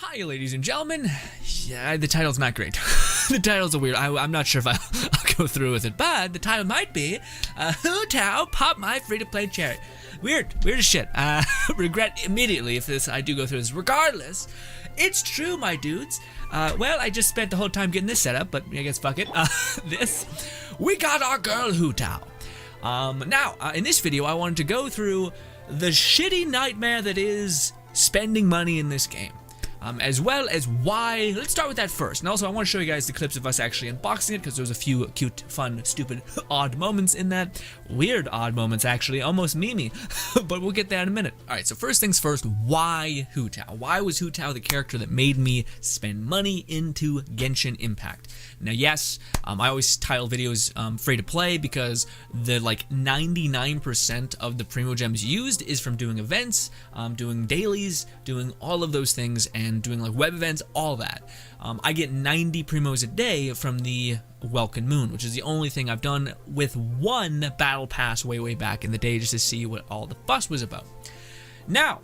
Hi, ladies and gentlemen. Yeah, the title's not great. The title's a weird. I'm not sure if I'll go through with it, but the title might be Hu Tao Pop My Free-to-Play Cherry. Weird as shit. Regret immediately if I do go through this. Regardless, it's true, my dudes. Well, I just spent the whole time getting this set up, but I guess fuck it. We got our girl Hu Tao. Now, in this video, I wanted to go through the shitty nightmare that is spending money in this game. As well as why. Let's start with that first. And also, I want to show you guys the clips of us actually unboxing it, because there's a few cute, fun, stupid, odd moments in that. Weird odd moments, actually. Almost memey. But we'll get there in a minute. Alright, so first things first, why Hu Tao? Why was Hu Tao the character that made me spend money into Genshin Impact? Now, yes, I always title videos free to play because the 99% of the Primo Gems used is from doing events, doing dailies, doing all of those things, and doing like web events, all that. I get 90 Primos a day from the Welkin Moon, which is the only thing I've done with one battle pass way back in the day just to see what all the fuss was about. Now,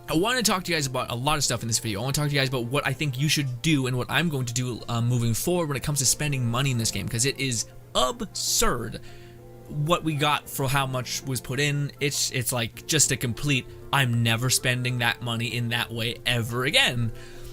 I want to talk to you guys about a lot of stuff in this video. I want to talk to you guys about what I think you should do and what I'm going to do moving forward when it comes to spending money in this game, because it is absurd what we got for how much was put in. It's like just a complete, I'm never spending that money in that way ever again.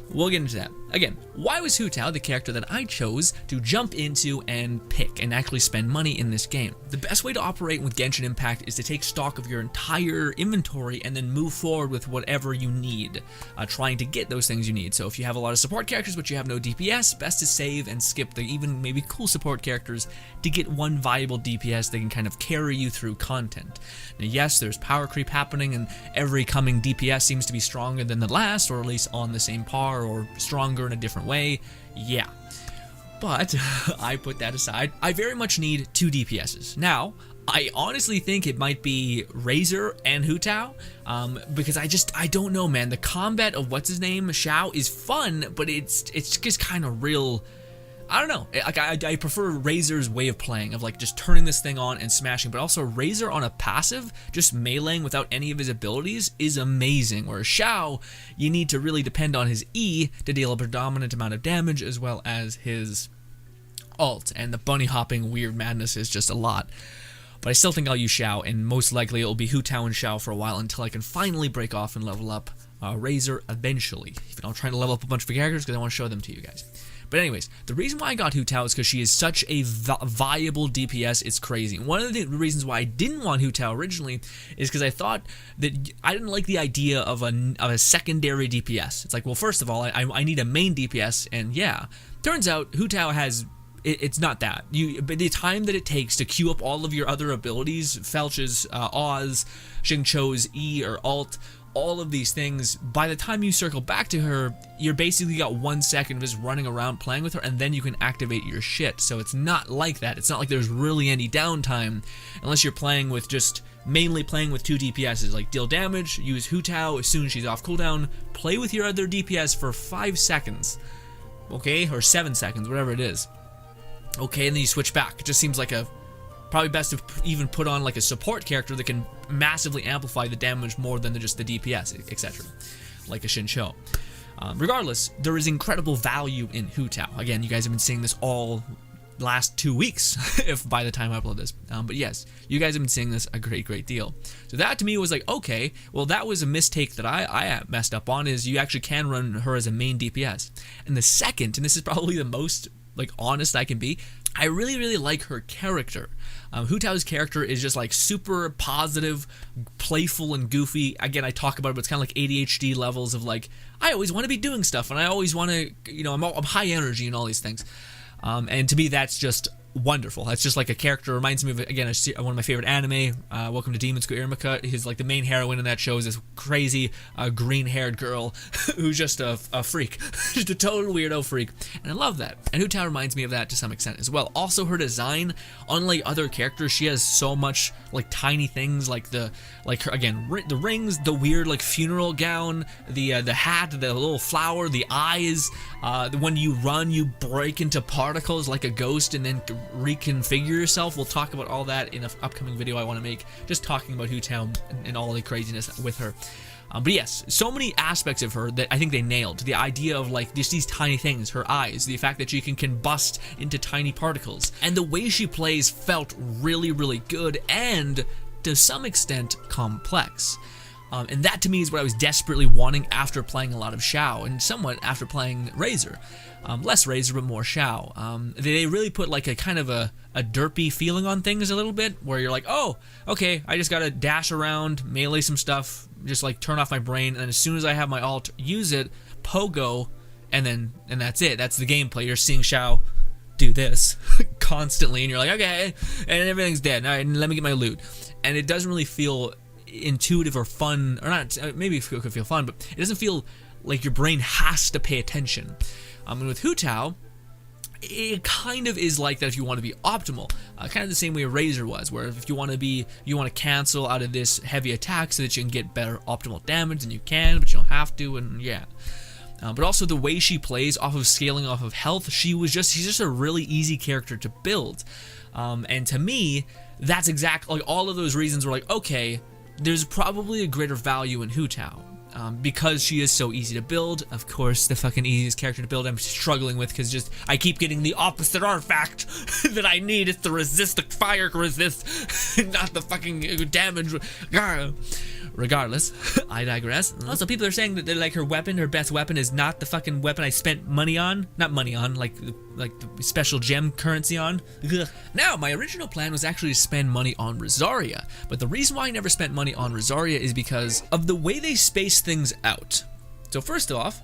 We'll get into that. Again, why was Hu Tao the character that I chose to jump into and pick and actually spend money in this game? The best way to operate with Genshin Impact is to take stock of your entire inventory and then move forward with whatever you need, trying to get those things you need. So if you have a lot of support characters but you have no DPS, best to save and skip the even maybe cool support characters to get one viable DPS that can kind of carry you through content. Now yes, there's power creep happening and every coming DPS seems to be stronger than the last, or at least on the same par or stronger in a different way. Yeah. But I put that aside. I very much need two DPSs. Now, I honestly think it might be Razor and Hu Tao, because I don't know, man. The combat of what's his name, Xiao, is fun, but it's just kind of real. I don't know. Like I prefer Razor's way of playing, of like just turning this thing on and smashing, but also Razor on a passive, just meleeing without any of his abilities, is amazing. Whereas Xiao, you need to really depend on his E to deal a predominant amount of damage, as well as his ult, and the bunny hopping weird madness is just a lot. But I still think I'll use Xiao, and most likely it'll be Hu Tao and Xiao for a while until I can finally break off and level up Razor eventually. Even I'm trying to level up a bunch of characters because I want to show them to you guys. But anyways, the reason why I got Hu Tao is because she is such a viable DPS, it's crazy. And one of the reasons why I didn't want Hu Tao originally is because I thought that I didn't like the idea of a secondary DPS. It's like, well, first of all, I need a main DPS, and yeah, turns out Hu Tao has... It's not that. But the time that it takes to queue up all of your other abilities, Felch's, Oz, Xingqiu's E or Alt, all of these things, by the time you circle back to her, you're basically got 1 second of just running around playing with her, and then you can activate your shit. So it's not like that. It's not like there's really any downtime, unless you're playing with just mainly playing with two DPSs, like deal damage, use Hu Tao as soon as she's off cooldown, play with your other DPS for 5 seconds, okay, or 7 seconds, whatever it is. Okay, and then you switch back. It just seems like probably best to even put on like a support character that can massively amplify the damage more than just the DPS, etc. Like a Xingqiu. Regardless, there is incredible value in Hu Tao. Again, you guys have been seeing this all last 2 weeks, if by the time I upload this. But yes, you guys have been seeing this a great deal. So that to me was like, okay, well that was a mistake that I messed up on, is you actually can run her as a main DPS. And the second, and this is probably the most honest I can be, I really like her character. Hu Tao's character is just like super positive, playful, and goofy. Again, I talk about it, but it's kind of like ADHD levels of like, I always want to be doing stuff, and I always want to, I'm high energy and all these things. And to me, that's just wonderful. That's just like a character. Reminds me of, again, one of my favorite anime, Welcome to Demon School Irmika. He's like the main heroine in that show is this crazy green-haired girl who's just a freak. Just a total weirdo freak. And I love that. And Hu Tao reminds me of that to some extent as well. Also, her design, unlike other characters, she has so much like tiny things, like the rings, the weird like funeral gown, the hat, the little flower, the eyes. When you run, you break into particles like a ghost and then reconfigure yourself. We'll talk about all that in an upcoming video I want to make, just talking about Hu Tao and all the craziness with her. But yes, so many aspects of her that I think they nailed. The idea of like just these tiny things, her eyes, the fact that she can combust into tiny particles, and the way she plays felt really, really good and to some extent complex. And that to me is what I was desperately wanting after playing a lot of Xiao, and somewhat after playing Razor. Less Razor, but more Xiao. They really put like a kind of a derpy feeling on things a little bit, where you're like, oh, okay, I just gotta dash around, melee some stuff, just like turn off my brain, and as soon as I have my ult, use it, pogo, and that's it. That's the gameplay. You're seeing Xiao do this constantly, and you're like, okay, and everything's dead. All right, let me get my loot. And it doesn't really feel intuitive or fun, or not, maybe it could feel fun, but it doesn't feel like your brain has to pay attention. And with Hu Tao, it kind of is like that if you want to be optimal, kind of the same way Razor was, where if you want to cancel out of this heavy attack so that you can get better optimal damage, and you can, but you don't have to, and yeah. But also the way she plays off of scaling off of health, she's just a really easy character to build. And to me, that's exactly, like, all of those reasons were like, okay, there's probably a greater value in Hu Tao. Because she is so easy to build. Of course, the fucking easiest character to build I'm struggling with, because just I keep getting the opposite artifact that I need. It's the resist, the fire resist, not the fucking damage. Regardless, I digress. Also, people are saying that they're like, her best weapon is not the fucking weapon I spent money on. Not money on, like the special gem currency on. Ugh. Now, my original plan was actually to spend money on Rosaria, but the reason why I never spent money on Rosaria is because of the way they space things out. So first off,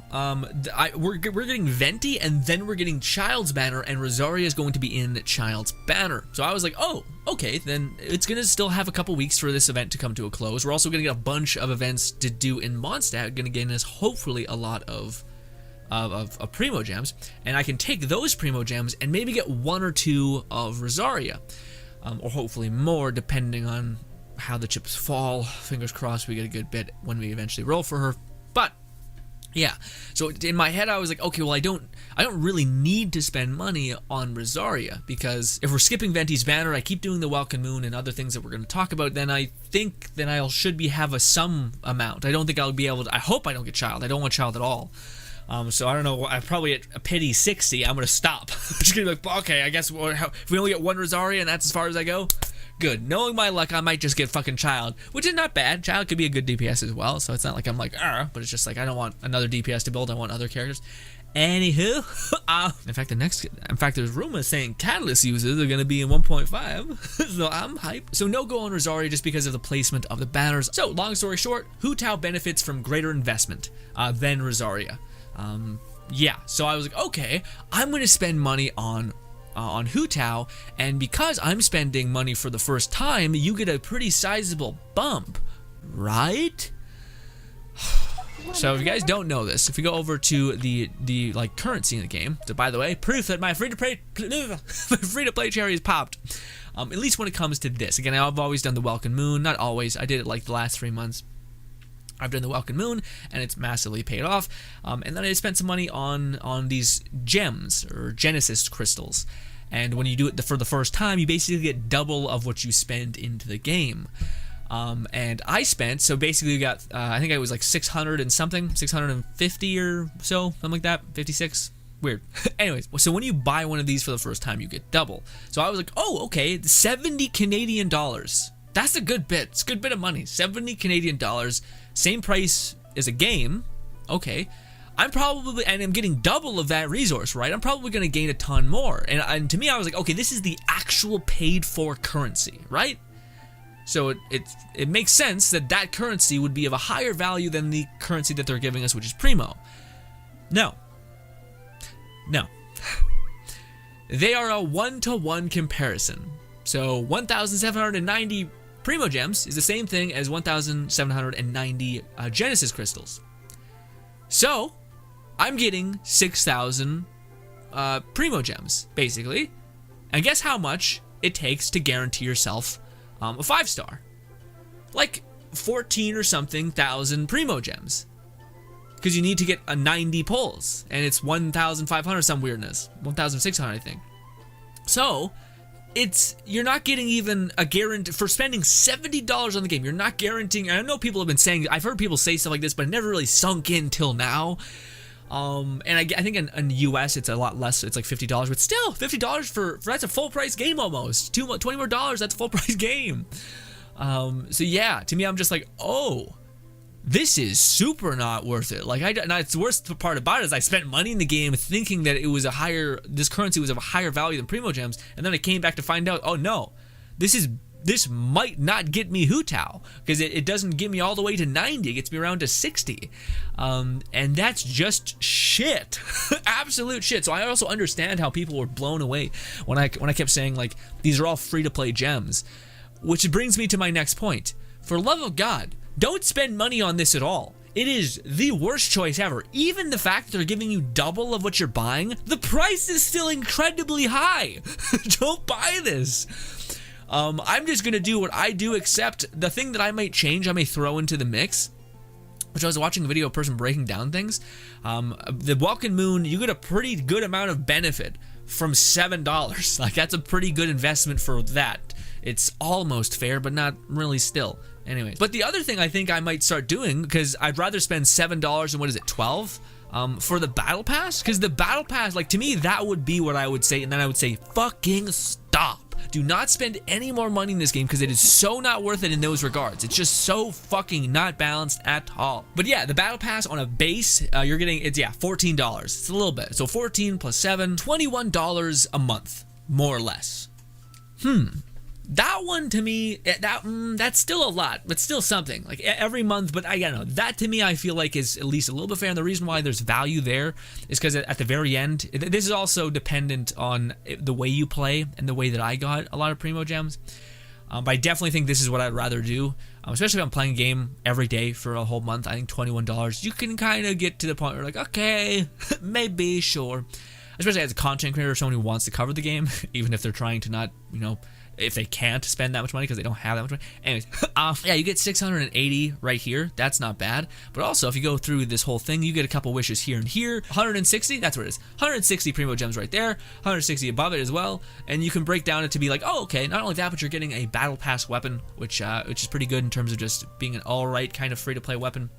we're getting Venti, and then we're getting Child's Banner, and Rosaria is going to be in Child's Banner. So I was like, oh, okay, then it's going to still have a couple weeks for this event to come to a close. We're also going to get a bunch of events to do in Mondstadt, going to gain us hopefully a lot of Primo Gems, and I can take those Primo Gems and maybe get one or two of Rosaria, or hopefully more, depending on how the chips fall. Fingers crossed we get a good bit when we eventually roll for her. But yeah, so in my head I was like, okay, well, I don't really need to spend money on Rosaria, because if we're skipping Venti's Banner, I keep doing the Welkin Moon and other things that we're going to talk about, then I think that I should have some amount. I don't think I'll be able to. I hope I don't get Child. I don't want Child at all. So I don't know, I'm probably at a pity 60, I'm going to stop. I'm just going to be like, okay, I guess if we only get one Rosaria and that's as far as I go, good. Knowing my luck, I might just get fucking Child, which is not bad. Child could be a good DPS as well, so it's not like I'm like, but it's just like, I don't want another DPS to build, I want other characters. Anywho, in fact, there's rumors saying Catalyst users are going to be in 1.5, so I'm hyped. So no go on Rosaria just because of the placement of the banners. So long story short, Hu Tao benefits from greater investment than Rosaria. Yeah, so I was like, okay, I'm going to spend money on Hu Tao, and because I'm spending money for the first time, you get a pretty sizable bump, right? So if you guys don't know this, if we go over to the like currency in the game, so by the way, proof that my free-to-play cherry is popped. At least when it comes to this. Again, I've always done the Welkin Moon, not always. I did it like the last 3 months. I've done the Welkin Moon, and it's massively paid off. And then I spent some money on these gems, or Genesis crystals. And when you do it for the first time, you basically get double of what you spend into the game. And I spent, so basically you got, I think I was like 600 and something, 650 or so, something like that, 56. Weird. Anyways, so when you buy one of these for the first time, you get double. So I was like, oh, okay, 70 Canadian dollars. That's a good bit. It's a good bit of money. 70 Canadian dollars. Same price as a game. Okay. I'm getting double of that resource, right? I'm probably going to gain a ton more. And to me, I was like, okay, this is the actual paid for currency, right? So it makes sense that currency would be of a higher value than the currency that they're giving us, which is Primo. No. They are a 1-to-1 comparison. So 1,790 Primo Gems is the same thing as 1,790 Genesis Crystals. So, I'm getting 6,000 Primo Gems, basically. And guess how much it takes to guarantee yourself a 5-star? Like 14 or something thousand Primo Gems. Because you need to get a 90 pulls, and it's 1,500 some weirdness. 1,600, I think. So, you're not getting even a guarantee for spending $70 on the game. You're not guaranteeing. And I know people have been saying, I've heard people say stuff like this, but it never really sunk in till now. And I think in the US it's a lot less. It's like $50, but still $50 for that's a full price game almost. $20 more, that's a full price game. So yeah, to me, I'm just like, oh, this is super not worth it. Like, it's the worst part about it is I spent money in the game thinking that it was this currency was of a higher value than Primo Gems, and then I came back to find out, oh no, this might not get me Hutao, because it doesn't get me all the way to 90, it gets me around to 60. And that's just shit. Absolute shit. So I also understand how people were blown away when I kept saying, like, these are all free-to-play gems. Which brings me to my next point. For love of God, don't spend money on this at all. It is the worst choice ever. Even the fact that they're giving you double of what you're buying, the price is still incredibly high. Don't buy this. I'm just gonna do what I do, except the thing that I might change, I may throw into the mix, which I was watching a video of a person breaking down things. The Welkin Moon, you get a pretty good amount of benefit from $7. Like, that's a pretty good investment for that. It's almost fair, but not really still. Anyways, but the other thing I think I might start doing, because I'd rather spend $7 than, what is it, 12? For the Battle Pass? Because the Battle Pass, like, to me, that would be what I would say, and then I would say, fucking stop. Do not spend any more money in this game, because it is so not worth it in those regards. It's just so fucking not balanced at all. But yeah, the Battle Pass on a base, you're getting, it's, yeah, $14. It's a little bit. So 14 plus 7, $21 a month, more or less. That one, to me, that's still a lot, but still something. Like, every month, but I don't know. That, to me, I feel like is at least a little bit fair. And the reason why there's value there is because at the very end, this is also dependent on the way you play and the way that I got a lot of Primo Gems. But I definitely think this is what I'd rather do, especially if I'm playing a game every day for a whole month. I think $21, you can kind of get to the point where you're like, okay, maybe, sure. Especially as a content creator or someone who wants to cover the game, even if they're trying to not, you know, if they can't spend that much money because they don't have that much money. Anyways, yeah, you get 680 right here. That's not bad. But also, if you go through this whole thing, you get a couple wishes here and here. 160, that's what it is. 160 Primo Gems right there. 160 above it as well. And you can break down it to be like, oh, okay, not only that, but you're getting a Battle Pass weapon, which is pretty good in terms of just being an alright kind of free-to-play weapon.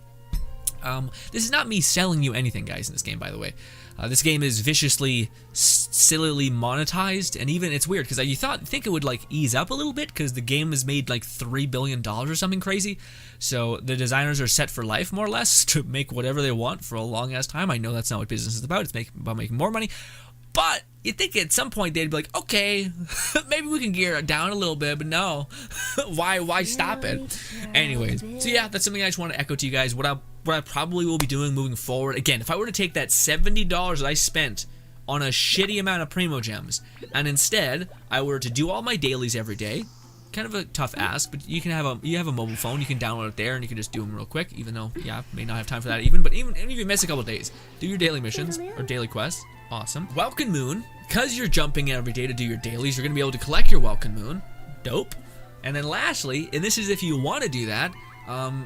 This is not me selling you anything, guys, in this game, by the way. This game is viciously, sillily monetized, and even, it's weird, because you think it would, like, ease up a little bit, because the game has made, like, $3 billion or something crazy, so the designers are set for life, more or less, to make whatever they want for a long-ass time. I know that's not what business is about. It's about making more money, but you'd think at some point they'd be like, okay, maybe we can gear it down a little bit, but no. Why stop it? Anyways, so yeah, that's something I just want to echo to you guys. What I probably will be doing moving forward, again, if I were to take that $70 that I spent on a shitty amount of Primo Gems, and instead I were to do all my dailies every day, kind of a tough ask, but you have a mobile phone, you can download it there, and you can just do them real quick, even though, yeah, may not have time for that but even if you miss a couple days, do your daily missions, or daily quests. Awesome. Welkin Moon, because you're jumping every day to do your dailies, you're going to be able to collect your Welkin Moon. Dope. And then lastly, and this is if you want to do that,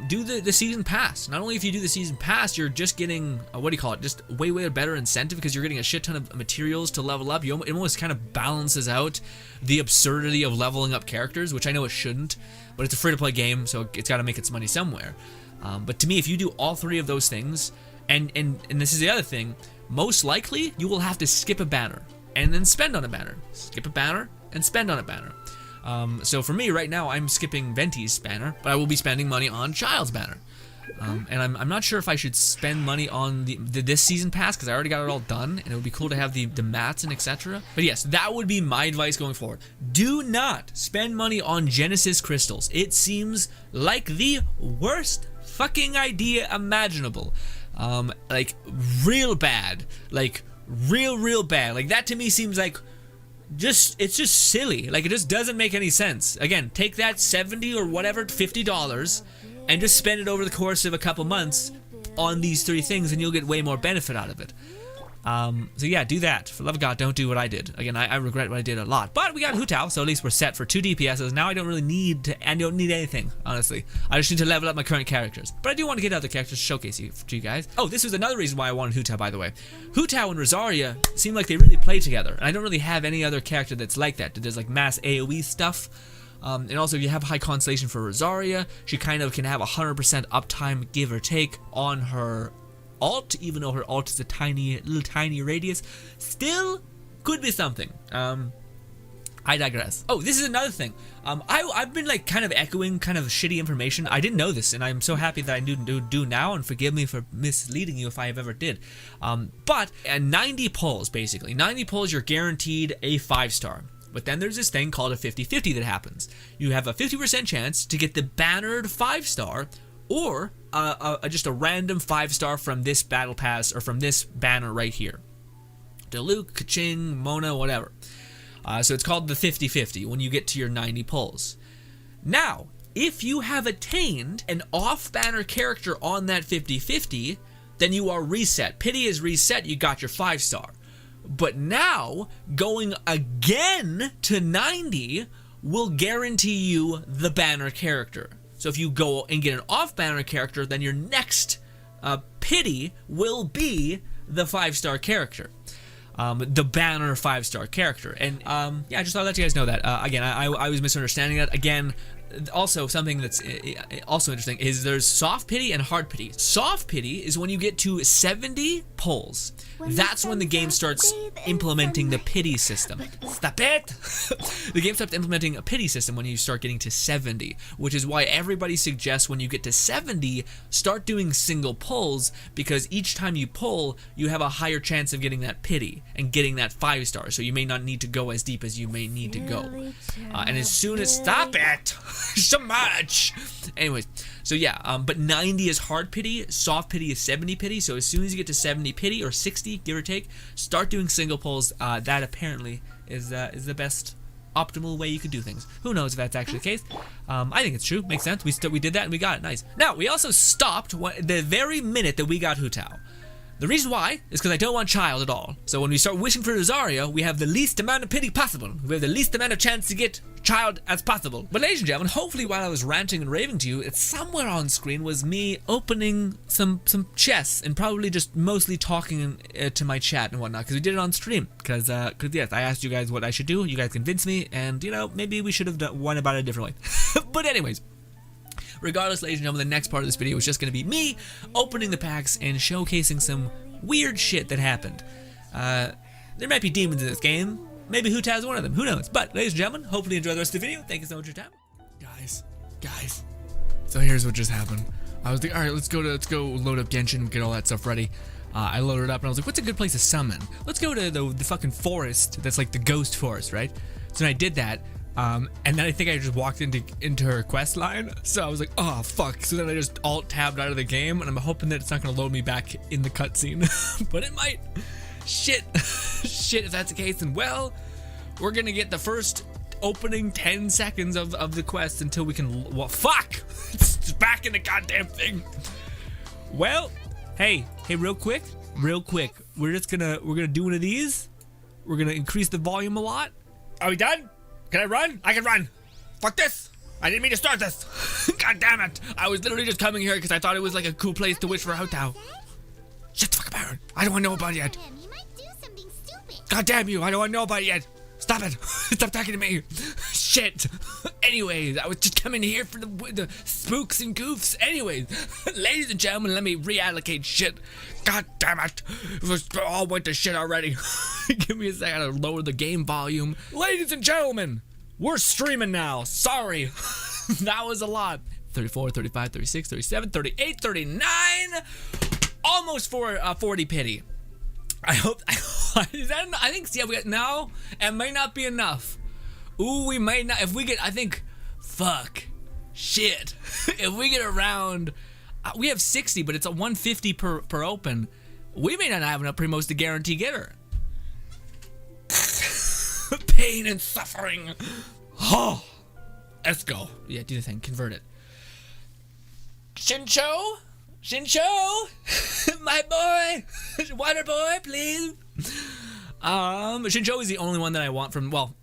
do the season pass. Not only if you do the season pass, you're just getting, just way better incentive, because you're getting a shit ton of materials to level up. It almost kind of balances out the absurdity of leveling up characters, which I know it shouldn't, but it's a free-to-play game, so it's got to make its money somewhere. But to me, if you do all three of those things, and this is the other thing, most likely you will have to skip a banner and then spend on a banner. Skip a banner and spend on a banner. So for me right now, I'm skipping Venti's banner, but I will be spending money on Child's banner. And I'm not sure if I should spend money on this season pass, because I already got it all done, and it would be cool to have the mats and etc. But yes, that would be my advice going forward. Do not spend money on Genesis crystals. It seems like the worst fucking idea imaginable. Like, real bad. Like, real bad. Like, that to me seems like it's just silly. Like, it just doesn't make any sense. Again, take that $70 or whatever, $50, and just spend it over the course of a couple months on these three things, and you'll get way more benefit out of it. So yeah, do that. For the love of God, don't do what I did. Again, I regret what I did a lot. But we got Hu Tao, so at least we're set for 2 DPSs. Now I don't really need to, and don't need anything, honestly. I just need to level up my current characters. But I do want to get other characters to showcase to you guys. Oh, this was another reason why I wanted Hu Tao, by the way. Hu Tao and Rosaria seem like they really play together. And I don't really have any other character that's like that. There's like mass AoE stuff. And also, if you have high constellation for Rosaria, she kind of can have 100% uptime, give or take, on her alt, even though her alt is a little tiny radius. Still could be something. I digress. Oh, this is another thing. I've been like kind of echoing kind of shitty information. I didn't know this, and I'm so happy that I do now, and forgive me for misleading you if I have ever did. But at 90 pulls, basically, 90 pulls, you're guaranteed a 5-star. But then there's this thing called a 50-50 that happens. You have a 50% chance to get the bannered 5-star, or just a random 5-star from this battle pass or from this banner right here. Diluc, Kaching, Mona, whatever. So it's called the 50-50 when you get to your 90 pulls. Now, if you have attained an off-banner character on that 50-50, then you are reset. Pity is reset, you got your 5-star. But now, going again to 90 will guarantee you the banner character. So if you go and get an off-banner character, then your next pity will be the 5-star character. The banner 5-star character. And yeah, I just thought I'd let you guys know that. Again, I was misunderstanding that. Again, also something that's also interesting is there's soft pity and hard pity. Soft pity is when you get to 70 pulls. That's when the game starts implementing the pity system. Stop it! The game starts implementing a pity system when you start getting to 70, which is why everybody suggests when you get to 70, start doing single pulls, because each time you pull, you have a higher chance of getting that pity and getting that 5-star, so you may not need to go as deep as you may need to go. And as soon as... Stop it! So much! Anyways, so yeah, but 90 is hard pity, soft pity is 70 pity, so as soon as you get to 70 pity, or 60, give or take, start doing single pulls. That apparently is the best optimal way you could do things. Who knows if that's actually the case? I think it's true, makes sense. We did that and we got it, nice. Now, we also stopped the very minute that we got Hu Tao. The reason why is because I don't want child at all. So when we start wishing for Rosaria, we have the least amount of pity possible. We have the least amount of chance to get child as possible. But ladies and gentlemen, hopefully while I was ranting and raving to you, it's somewhere on screen was me opening some chests and probably just mostly talking to my chat and whatnot, because we did it on stream. Because yes, I asked you guys what I should do. You guys convinced me, and you know, maybe we should have went about it a different way. But anyways. Regardless, ladies and gentlemen, the next part of this video is just going to be me opening the packs and showcasing some weird shit that happened. There might be demons in this game. Maybe Hu Tao is one of them. Who knows? But, ladies and gentlemen, hopefully you enjoy the rest of the video. Thank you so much for your time. Guys. So here's what just happened. I was like, all right, let's go load up Genshin, get all that stuff ready. I loaded it up and I was like, what's a good place to summon? Let's go to the fucking forest that's like the ghost forest, right? So then I did that. And then I think I just walked into her quest line, so I was like, oh fuck. So then I just alt-tabbed out of the game, and I'm hoping that it's not gonna load me back in the cutscene. But it might. Shit, if that's the case, then well, we're gonna get the first opening 10 seconds of the quest until we can, well, fuck! It's back in the goddamn thing. Well, hey, real quick, we're gonna do one of these. We're gonna increase the volume a lot. Are we done? Can I run? I can run. Fuck this. I didn't mean to start this. God damn it. I was literally just coming here because I thought it was like a cool place to wish for Hu Tao. Shut the fuck up, Aaron. I don't want to know about it yet. He might do something stupid. God damn you. I don't want to know about it yet. Stop it. Stop talking to me. Shit. Anyways, I was just coming here for the spooks and goofs. Anyways, ladies and gentlemen, let me reallocate shit. God damn it. It all went to shit already. Give me a second to lower the game volume. Ladies and gentlemen, we're streaming now. Sorry. That was a lot. 34, 35, 36, 37, 38, 39. Almost 40 pity. I hope. Is that enough? I think, yeah, we got now. It might not be enough. Ooh, we might not. If we get, I think, fuck. Shit. If we get around, we have 60, but it's a 150 per open. We may not have enough primos to guarantee get her. Pain and suffering. Oh. Let's go. Yeah, do the thing. Convert it. Shincho? Shincho, my boy, water boy, please. Shincho is the only one that I want from, well,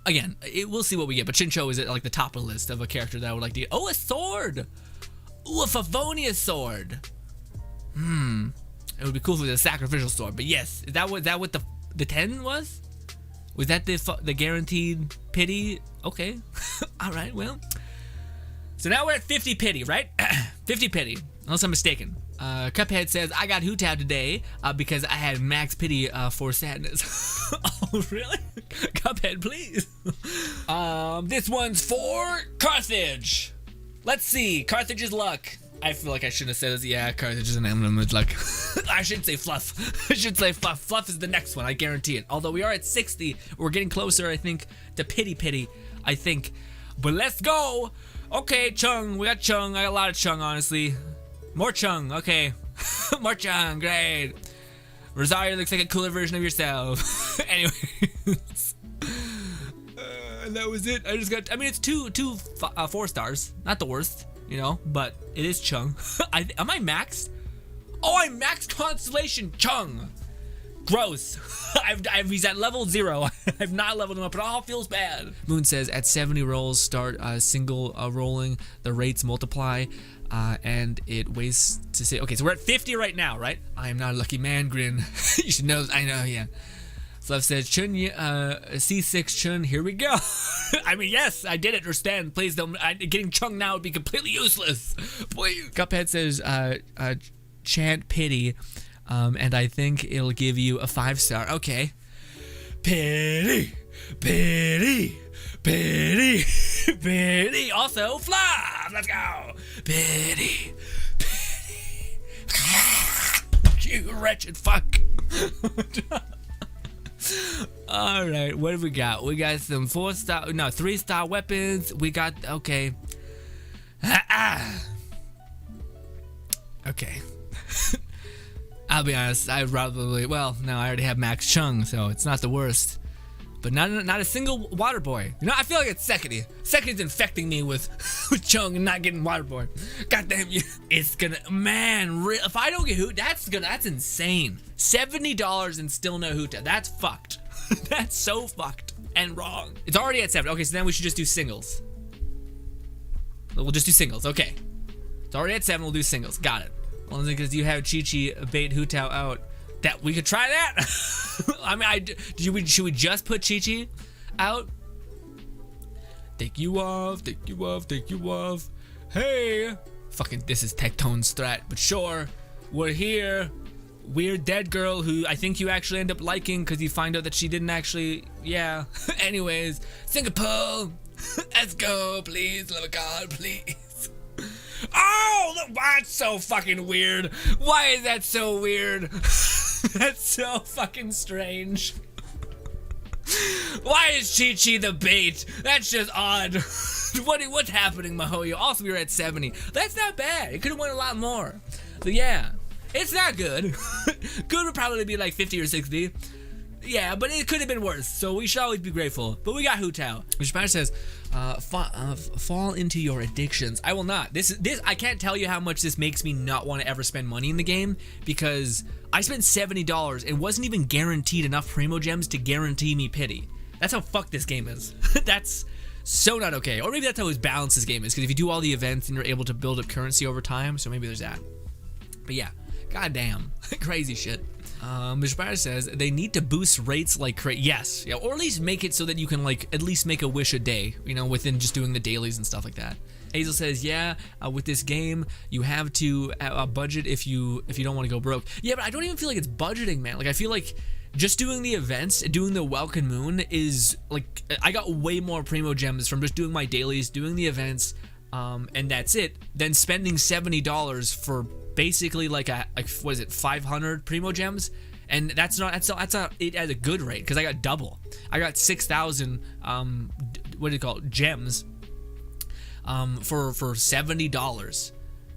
again, we'll see what we get, but Shincho is at like the top of the list of a character that I would like to get. Oh, a sword! Ooh, a Favonius sword. It would be cool if it was a sacrificial sword, but yes, is that what the 10 was? Was that the guaranteed pity? Okay, all right, well. So now we're at 50 pity, right? 50 pity, unless I'm mistaken. Cuphead says, I got Hu Tao today because I had max pity for sadness. Oh, really? Cuphead, please. This one's for Carthage. Let's see, Carthage's luck. I feel like I shouldn't have said this. Yeah, Carthage is an emblem of luck. I should say Fluff. I should say Fluff. Fluff is the next one, I guarantee it. Although we are at 60, we're getting closer, I think, to pity, I think. But let's go. Okay, Chung, we got Chung. I got a lot of Chung, honestly. More Chung, okay. More Chung, great. Rosario looks like a cooler version of yourself. Anyways. That was it. I just got, I mean, it's two 4 stars. Not the worst, you know, but it is Chung. Am I maxed? Oh, I'm maxed Constellation Chung. Gross. He's at level 0. I've not leveled him up, but it all feels bad. Moon says at 70 rolls, start single rolling. The rates multiply, and it wastes to say. Okay, so we're at 50 right now, right? I am not a lucky man, Grin. You should know. I know, yeah. Fluff says, Chun, C6 Chun, here we go. I mean, yes, I did understand. Please don't. Getting Chung now would be completely useless. Please. Cuphead says, chant pity. And I think it'll give you a 5-star. Okay. Pity, pity, pity, pity. Also, Fluff. Let's go. Pity, pity. You wretched fuck. All right, what have we got? We got some 3-star weapons. We got, okay. Okay. I'll be honest, I probably, well, no, I already have Max Chung, so it's not the worst. But not a single water boy. You know, I feel like it's Sekiri. Sekiri's infecting me with Chung and not getting water boy. God damn you. It's gonna, man, if I don't get Hu, that's insane. $70 and still no Hu Tao. That's fucked. That's so fucked and wrong. It's already at 7. Okay, so then we should just do singles. We'll just do singles, okay. It's already at 7, we'll do singles, got it. Only because you have Chi-Chi bait Hu Tao out. That we could try that. I mean, should we just put Chi-Chi out? Take you off, take you off, take you off. Hey, fucking, this is Tectone's strat, but sure, we're here. Weird dead girl who I think you actually end up liking because you find out that she didn't actually. Yeah. Anyways, Singapore. Let's go, please, love of God, please. Oh, that's so fucking weird. Why is that so weird? That's so fucking strange. Why is Chi-Chi the bait? That's just odd. What's happening, Mahoyo? Also, we were at 70. That's not bad. It could have won a lot more. So yeah, it's not good. Good would probably be like 50 or 60. Yeah, but it could have been worse, so we should always be grateful. But we got Hu Tao. Which Spanish says, fall into your addictions. I will not. This I can't tell you how much this makes me not want to ever spend money in the game, because I spent $70 and wasn't even guaranteed enough Primo Gems to guarantee me pity. That's how fucked this game is. That's so not okay. Or maybe that's how his balance this game is, because if you do all the events and you're able to build up currency over time, so maybe there's that. But yeah, goddamn, crazy shit. Mishbara says they need to boost rates like crazy. Yes, yeah, or at least make it so that you can like at least make a wish a day, you know, within just doing the dailies and stuff like that. Hazel says, yeah, with this game you have to budget if you don't want to go broke. Yeah, but I don't even feel like it's budgeting, man. Like I feel like just doing the events, doing the Welkin Moon is like, I got way more Primo Gems from just doing my dailies, doing the events, and that's it, than spending $70 for basically like what is it, 500 Primo Gems. And that's it at a good rate, because I got double. I got 6,000 what do you call it, gems for $70.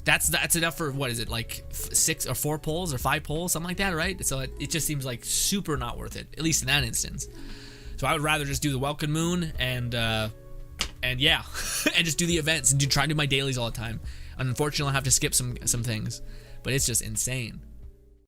That's enough for, what is it, like 6 or 4 pulls or 5 pulls, something like that, right? So it just seems like super not worth it, at least in that instance. So I would rather just do the Welkin Moon and yeah, and just do the events and try to do my dailies all the time. Unfortunately, I'll have to skip some things, but it's just insane.